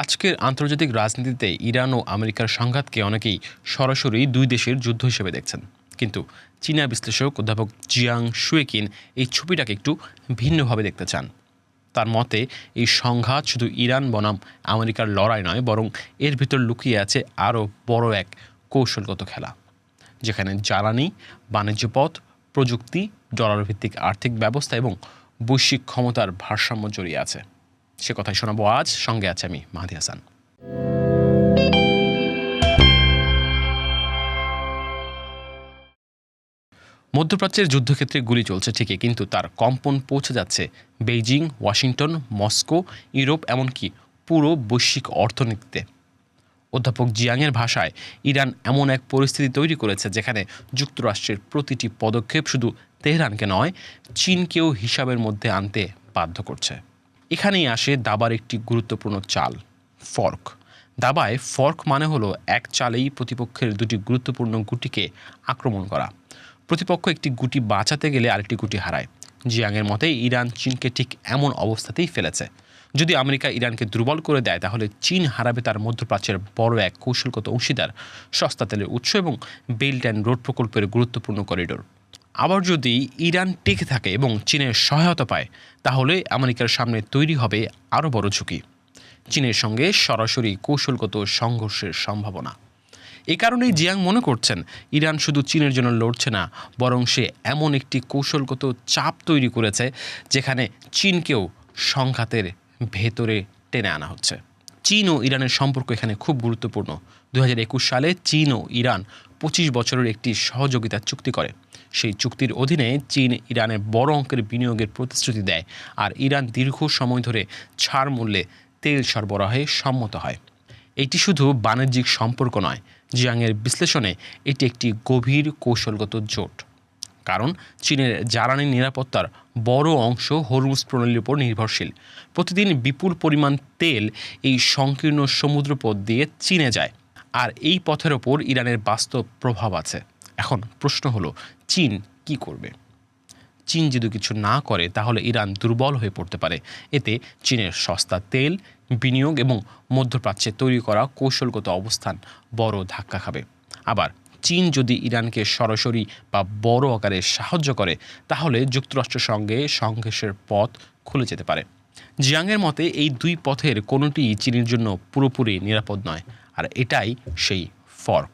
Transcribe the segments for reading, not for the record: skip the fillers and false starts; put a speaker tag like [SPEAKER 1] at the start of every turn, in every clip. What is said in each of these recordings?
[SPEAKER 1] আজকের আন্তর্জাতিক রাজনীতিতে ইরান ও আমেরিকার সংঘাতকে অনেকেই সরাসরি দুই দেশের যুদ্ধ হিসেবে দেখছেন। কিন্তু চীনা বিশ্লেষক অধ্যাপক জিয়াং শুয়েকিন এই ছবিটাকে একটু ভিন্নভাবে দেখতে চান। তার মতে এই সংঘাত শুধু ইরান বনাম আমেরিকার লড়াই নয়, বরং এর ভিতর লুকিয়ে আছে আরও বড় এক কৌশলগত খেলা, যেখানে জ্বালানি, বাণিজ্য পথ, প্রযুক্তি, ডলারভিত্তিক আর্থিক ব্যবস্থা এবং বৈশ্বিক ক্ষমতার ভারসাম্য জড়িয়ে আছে। সে কথাই শোনাবো আজ। সঙ্গে আছে আমি, মাহদি হাসান। মধ্যপ্রাচ্যের যুদ্ধক্ষেত্রে গুলি চলছে ঠিকই, কিন্তু তার কম্পন পৌঁছে যাচ্ছে বেইজিং, ওয়াশিংটন, মস্কো, ইউরোপ, এমনকি পুরো বৈশ্বিক অর্থনীতিতে। অধ্যাপক জিয়াংয়ের ভাষায়, ইরান এমন এক পরিস্থিতি তৈরি করেছে যেখানে যুক্তরাষ্ট্রের প্রতিটি পদক্ষেপ শুধু তেহরানকে নয়, চীনকেও হিসাবের মধ্যে আনতে বাধ্য করছে। এখানেই আসে দাবার একটি গুরুত্বপূর্ণ চাল, ফর্ক। দাবায় ফর্ক মানে হলো এক চালেই প্রতিপক্ষের দুটি গুরুত্বপূর্ণ গুটিকে আক্রমণ করা। প্রতিপক্ষ একটি গুটি বাঁচাতে গেলে আরেকটি গুটি হারায়। জিয়াংয়ের মতে ইরান চীনকে ঠিক এমন অবস্থাতেই ফেলেছে। যদি আমেরিকা ইরানকে দুর্বল করে দেয়, তাহলে চীন হারাবে তার মধ্যপ্রাচ্যের বড় এক কৌশলগত অংশীদার, সস্তা তেলের উৎস এবং বেল্ট অ্যান্ড রোড প্রকল্পের গুরুত্বপূর্ণ করিডোর। আবার যদি ইরান টিকে থাকে এবং চীনের সহায়তা পায়, তাহলে আমেরিকার সামনে তৈরি হবে আরও বড় ঝুঁকি, চীনের সঙ্গে সরাসরি কৌশলগত সংঘর্ষের সম্ভাবনা। এই কারণেই জিয়াং মনে করছেন, ইরান শুধু চীনের জন্য লড়ছে না, বরং সে এমন একটি কৌশলগত চাপ তৈরি করেছে যেখানে চীনকেও সংঘাতের ভেতরে টেনে আনা হচ্ছে। চীন ও ইরানের সম্পর্ক এখানে খুব গুরুত্বপূর্ণ। 2021 সালে চীন ও ইরান 25 বছরের একটি সহযোগিতা চুক্তি করে। সেই চুক্তির অধীনে চীন ইরানে বড় অঙ্কের বিনিয়োগের প্রতিশ্রুতি দেয়, আর ইরান দীর্ঘ সময় ধরে ছাড় মূল্যে তেল সরবরাহে সম্মত হয়। এটি শুধু বাণিজ্যিক সম্পর্ক নয়, জিয়াংয়ের বিশ্লেষণে এটি একটি গভীর কৌশলগত জোট। কারণ চীনের জ্বালানি নিরাপত্তার বড় অংশ হরমুজ প্রণালীর উপর নির্ভরশীল। প্রতিদিন বিপুল পরিমাণ তেল এই সংকীর্ণ সমুদ্রপথ দিয়ে চীনে যায়, আর এই পথের ওপর ইরানের বাস্তব প্রভাব আছে। এখন প্রশ্ন হলো, চীন কি করবে? চীন যদি কিছু না করে, তাহলে ইরান দুর্বল হয়ে পড়তে পারে। এতে চীনের সস্তা তেল, বিনিয়োগ এবং মধ্যপ্রাচ্যে তৈরি করা কৌশলগত অবস্থান বড় ধাক্কা খাবে। আবার চীন যদি ইরানকে সরাসরি বা বড় আকারে সাহায্য করে, তাহলে যুক্তরাষ্ট্রের সঙ্গে সংঘর্ষের পথ খুলে যেতে পারে। জিয়াংয়ের মতে এই দুই পথের কোনোটিই চীনের জন্য পুরোপুরি নিরাপদ নয়, আর এটাই সেই ফর্ক,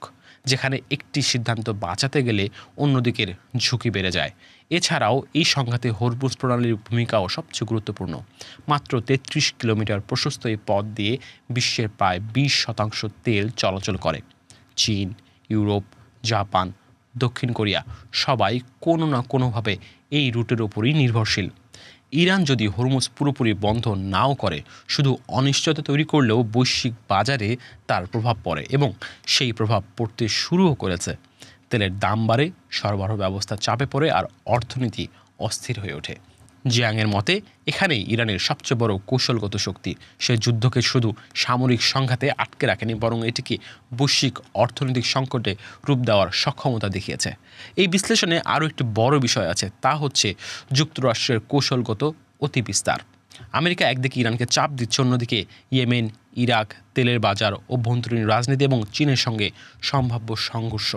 [SPEAKER 1] যেখানে একটি সিদ্ধান্ত বাঁচাতে গেলে অন্যদিকের ঝুঁকি বেড়ে যায়। এছাড়াও এই সংঘাতে হরমুজ প্রণালীর ভূমিকাও সবচেয়ে গুরুত্বপূর্ণ। মাত্র 33 কিলোমিটার প্রশস্ত এই পথ দিয়ে বিশ্বের প্রায় 20% তেল চলাচল করে। চীন, ইউরোপ, জাপান, দক্ষিণ কোরিয়া সবাই কোনো না কোনোভাবে এই রুটের ওপরই নির্ভরশীল। ইরান যদি হরমুজ পুরোপুরি বন্ধ নাও করে, শুধু অনিশ্চয়তা তৈরি করলেও বৈশ্বিক বাজারে তার প্রভাব পড়ে, এবং সেই প্রভাব পড়তে শুরুও করেছে। তেলের দাম বাড়ে, সরবরাহ ব্যবস্থা চাপে পড়ে, আর অর্থনীতি অস্থির হয়ে ওঠে। জিয়াংয়ের মতে এখানেই ইরানের সবচেয়ে বড় কৌশলগত শক্তি। সে যুদ্ধকে শুধু সামরিক সংঘাতে আটকে রাখেনি, বরং এটিকে বৈশ্বিক অর্থনৈতিক সংকটে রূপ দেওয়ার সক্ষমতা দেখিয়েছে। এই বিশ্লেষণে আরও একটি বড় বিষয় আছে, তা হচ্ছে যুক্তরাষ্ট্রের কৌশলগত অতিবিস্তার। আমেরিকা একদিকে ইরানকে চাপ দিচ্ছে, অন্যদিকে ইয়েমেন, ইরাক, তেলের বাজার, অভ্যন্তরীণ রাজনীতি এবং চীনের সঙ্গে সম্ভাব্য সংঘর্ষ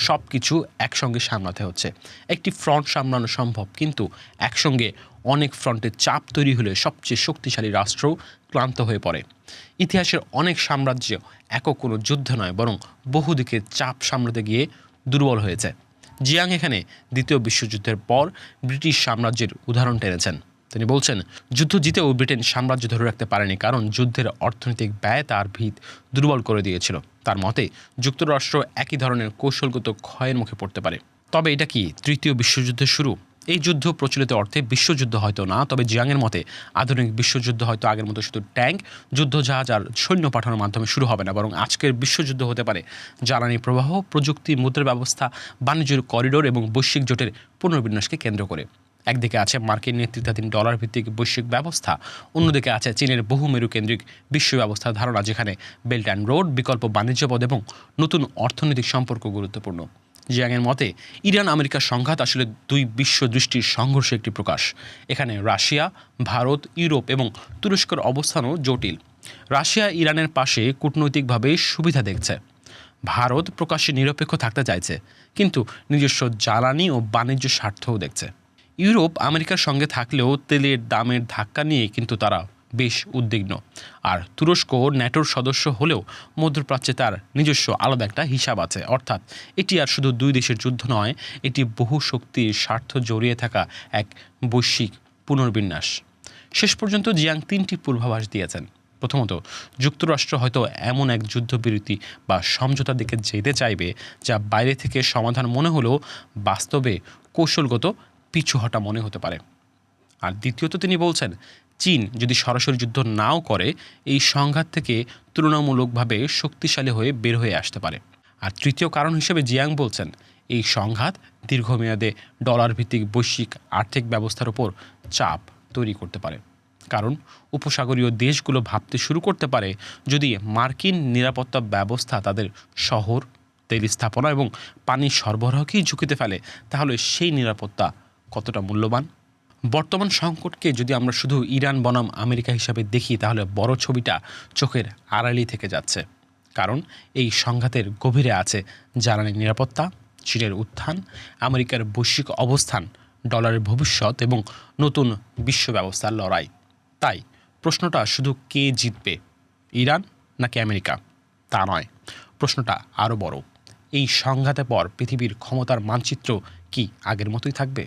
[SPEAKER 1] সব কিছু একসঙ্গে সামলাতে হচ্ছে। একটি ফ্রন্ট সামলানো সম্ভব, কিন্তু একসঙ্গে অনেক ফ্রন্টে চাপ তৈরি হলে সবচেয়ে শক্তিশালী রাষ্ট্রও ক্লান্ত হয়ে পড়ে। ইতিহাসের অনেক সাম্রাজ্য একক কোনো যুদ্ধ নয়, বরং বহুদিকে চাপ সামলাতে গিয়ে দুর্বল হয়েছে। জিয়াং এখানে দ্বিতীয় বিশ্বযুদ্ধের পর ব্রিটিশ সাম্রাজ্যের উদাহরণ টেনেছেন। তিনি বলছেন, যুদ্ধ জিতেও ব্রিটেন সাম্রাজ্য ধরে রাখতে পারেনি, কারণ যুদ্ধের অর্থনৈতিক ব্যয় তার ভিত দুর্বল করে দিয়েছিল। তার মতে যুক্তরাষ্ট্র একই ধরনের কৌশলগত ক্ষয়ের মুখে পড়তে পারে। তবে এটা কি তৃতীয় বিশ্বযুদ্ধের শুরু? এই যুদ্ধ প্রচলিত অর্থে বিশ্বযুদ্ধ হয়তো না, তবে জিয়াংয়ের মতে আধুনিক বিশ্বযুদ্ধ হয়তো আগের মতো শুধু ট্যাঙ্ক, যুদ্ধজাহাজ আর সৈন্য পাঠানোর মাধ্যমে শুরু হবে না, বরং আজকের বিশ্বযুদ্ধ হতে পারে জ্বালানি প্রবাহ, প্রযুক্তি, মুদ্রা ব্যবস্থা, বাণিজ্যের করিডোর এবং বৈশ্বিক জোটের পুনর্বিন্যাসকে কেন্দ্র করে। একদিকে আছে মার্কিন নেতৃত্বাধীন ডলার ভিত্তিক বৈশ্বিক ব্যবস্থা, অন্যদিকে আছে চীনের বহুমেরু কেন্দ্রিক বিশ্ব ব্যবস্থার ধারণা, যেখানে বেল্ট অ্যান্ড রোড, বিকল্প বাণিজ্য পথ এবং নতুন অর্থনৈতিক সম্পর্ক গুরুত্বপূর্ণ। জিয়াংয়ের মতে ইরান আমেরিকার সংঘাত আসলে দুই বিশ্ব দৃষ্টির সংঘর্ষের একটি প্রকাশ। এখানে রাশিয়া, ভারত, ইউরোপ এবং তুরস্কের অবস্থানও জটিল। রাশিয়া ইরানের পাশে কূটনৈতিকভাবে সুবিধা দেখছে। ভারত প্রকাশ্যে নিরপেক্ষ থাকতে চাইছে, কিন্তু নিজস্ব জ্বালানি ও বাণিজ্য স্বার্থও দেখছে। ইউরোপ আমেরিকার সঙ্গে থাকলেও তেলের দামের ধাক্কা নিয়ে কিন্তু তারা বেশ উদ্বিগ্ন। আর তুরস্ক ন্যাটোর সদস্য হলেও মধ্যপ্রাচ্যে তার নিজস্ব আলাদা একটা হিসাব আছে। অর্থাৎ এটি আর শুধু দুই দেশের যুদ্ধ নয়, এটি বহু শক্তির স্বার্থ জড়িয়ে থাকা এক বৈশ্বিক পুনর্বিন্যাস। শেষ পর্যন্ত জিয়াং 3টি পূর্বাভাস দিয়েছেন। প্রথমত, যুক্তরাষ্ট্র হয়তো এমন এক যুদ্ধবিরতি বা সমঝোতার দিকে যেতে চাইবে যা বাইরে থেকে সমাধান মনে হলেও বাস্তবে কৌশলগত পিছু হটা মনে হতে পারে। আর দ্বিতীয়ত তিনি বলছেন, চীন যদি সরাসরি যুদ্ধ নাও করে, এই সংঘাত থেকে তুলনামূলকভাবে শক্তিশালী হয়ে বের হয়ে আসতে পারে। আর তৃতীয় কারণ হিসেবে জিয়াং বলছেন, এই সংঘাত দীর্ঘমেয়াদে ডলার ভিত্তিক বৈশ্বিক আর্থিক ব্যবস্থার উপর চাপ তৈরি করতে পারে। কারণ উপসাগরীয় দেশগুলো ভাবতে শুরু করতে পারে, যদি মার্কিন নিরাপত্তা ব্যবস্থা তাদের শহর, তেল স্থাপনা এবং পানির সরবরাহকেই ঝুঁকিতে ফেলে, তাহলে সেই নিরাপত্তা কতটা মূল্যবান। বর্তমান সংকটকে যদি আমরা শুধু ইরান বনাম আমেরিকা হিসাবে দেখি, তাহলে বড় ছবিটা চোখের আড়ালেই থেকে যাচ্ছে। কারণ এই সংঘাতের গভীরে আছে জ্বালানি নিরাপত্তা, চীনের উত্থান, আমেরিকার বৈশ্বিক অবস্থান, ডলারের ভবিষ্যৎ এবং নতুন বিশ্ব ব্যবস্থার লড়াই। তাই প্রশ্নটা শুধু কে জিতবে, ইরান নাকি আমেরিকা, তা নয়। প্রশ্নটা আরও বড়, এই সংঘাতের পর পৃথিবীর ক্ষমতার মানচিত্র কি আগের মতোই থাকবে?